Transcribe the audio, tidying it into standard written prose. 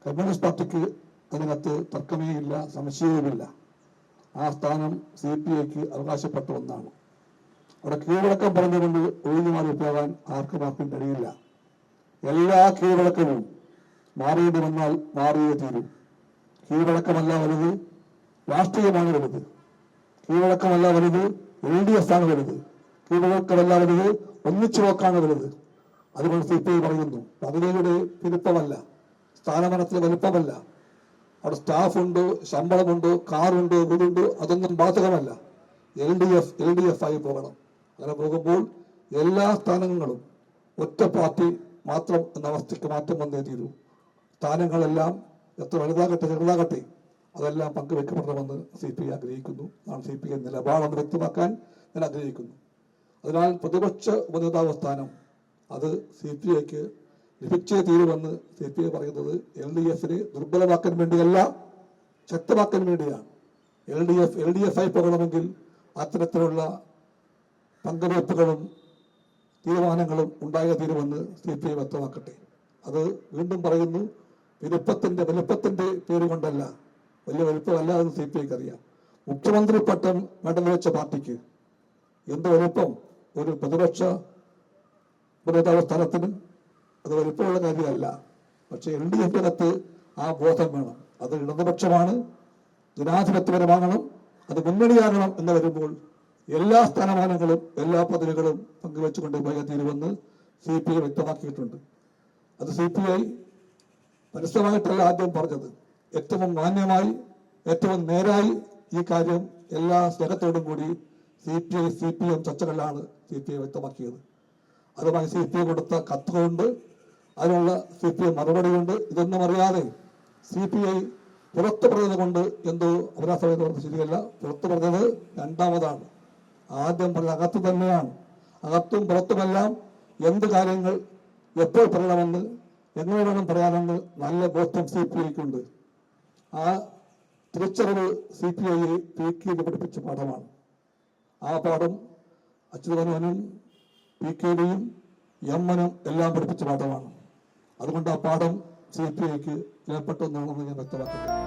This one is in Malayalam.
കമ്മ്യൂണിസ്റ്റ് പാർട്ടിക്ക് അതിനകത്ത് തർക്കമേയില്ല, സംശയവുമില്ല. ആ സ്ഥാനം CPIക്ക് അവകാശപ്പെട്ട ഒന്നാണ്. അവിടെ കീഴ്വഴക്കം പറഞ്ഞുകൊണ്ട് ഒഴിഞ്ഞു മാറി പോകാൻ ആർക്കും കഴിയില്ല. എല്ലാ കീഴ്വഴക്കവും മാറിയിട്ട് വന്നാൽ മാറിയേ തീരും. കീഴ്വഴക്കമല്ല വലുത്, രാഷ്ട്രീയമാണ് വലുത്. കീഴ്വഴക്കമല്ല വലുത്, LDF ആണ് വലുത്. കീഴ്വഴക്കമല്ല വലുത്, ഒന്നിച്ചു നോക്കാണ് വലുത്. അതുകൊണ്ട് CPI പറയുന്നു, പദവിയുടെ വലുപ്പമല്ല, സ്ഥാനമാനത്തിലെ വലുപ്പമല്ല, അവിടെ സ്റ്റാഫുണ്ട്, ശമ്പളമുണ്ട്, കാറുണ്ട്, വീടുണ്ട്, അതൊന്നും ബാധകമല്ല. LDF ആയി പോകണം. അങ്ങനെ പോകുമ്പോൾ എല്ലാ സ്ഥാനങ്ങളും ഒറ്റ പാർട്ടി മാത്രം എന്ന അവസ്ഥയ്ക്ക് മാറ്റം വന്നേ തീരൂ. സ്ഥാനങ്ങളെല്ലാം എത്ര വലുതാകട്ടെ ചെറുതാകട്ടെ അതെല്ലാം പങ്കുവെക്കപ്പെടണമെന്ന് CPI ആഗ്രഹിക്കുന്നു. നാം CPI നിലപാടെന്ന് വ്യക്തമാക്കാൻ ഞാൻ ആഗ്രഹിക്കുന്നു. അതിനാൽ പ്രതിപക്ഷ ഉപനേതാവ് സ്ഥാനം അത് CPIക്ക് ലഭിച്ചേ തീരുമെന്ന് CPI പറയുന്നത് LDFനെ ദുർബലമാക്കാൻ വേണ്ടിയല്ല, ശക്തമാക്കാൻ വേണ്ടിയാണ്. LDF ആയി പോകണമെങ്കിൽ അത്തരത്തിലുള്ള പങ്കുവയ്പ്പുകളും തീരുമാനങ്ങളും ഉണ്ടായേ തീരുമെന്ന് CPI വ്യക്തമാക്കട്ടെ. അത് വീണ്ടും പറയുന്നു, വലുപ്പത്തിന്റെ പേര് കൊണ്ടല്ല, വലിയ വലുപ്പമല്ല എന്ന് CPIക്ക് അറിയാം. മുഖ്യമന്ത്രി പട്ടം വേണ്ടെന്ന് വെച്ച പാർട്ടിക്ക് എന്ത് വലുപ്പം ഒരു പ്രതിപക്ഷ ഉപനേതാവ് സ്ഥാനത്തിന് അത് വലുപ്പമുള്ള കാര്യമല്ല. പക്ഷെ LDFിനകത്ത് ആ ബോധം വേണം. അത് ഇടതുപക്ഷമാണ്, ജനാധിപത്യപരമാകണം, അത് മുന്നണിയാകണം എന്ന് വരുമ്പോൾ എല്ലാ സ്ഥാനമാനങ്ങളും എല്ലാ പദവികളും പങ്കുവെച്ചുകൊണ്ട് പോയാൽ തീരുമെന്ന് CPI വ്യക്തമാക്കിയിട്ടുണ്ട്. അത് CPI പരസ്യമായിട്ടല്ല ആദ്യം പറഞ്ഞത്, ഏറ്റവും മാന്യമായി ഏറ്റവും നേരായി ഈ കാര്യം എല്ലാ സ്നേഹത്തോടും കൂടി CPM ചർച്ചകളിലാണ് CPI വ്യക്തമാക്കിയത്. അതുമായി CPI കൊടുത്ത കത്തുകളുണ്ട്, അതിനുള്ള CPI മറുപടിയുണ്ട്. ഇതൊന്നും അറിയാതെ CPI പുറത്തു പറഞ്ഞത് കൊണ്ട് എന്തോ അപരാധമായത് പറഞ്ഞത് ശരിയല്ല. പുറത്തു പറഞ്ഞത് രണ്ടാമതാണ്. ആദ്യം പറഞ്ഞത് അകത്ത് തന്നെയാണ്. അകത്തും പുറത്തുമെല്ലാം എന്ത് കാര്യങ്ങൾ എപ്പോൾ പറയണമെന്ന് എങ്ങനെ വേണം പറയാമെന്ന് നല്ല ബോധ്യം CPIക്കുണ്ട്. ആ തിരിച്ചറിവ് CPIയെ PK പഠിപ്പിച്ച പാഠമാണ്. ആ പാഠം അച്യുതമേനോനും PKയും എമ്മനും എല്ലാം പഠിപ്പിച്ച പാഠമാണ്. അതുകൊണ്ട് ആ പാഠം CPIക്ക് ഏർപ്പെട്ടെന്നാണെന്ന് ഞാൻ വ്യക്തമാക്കുന്നത്.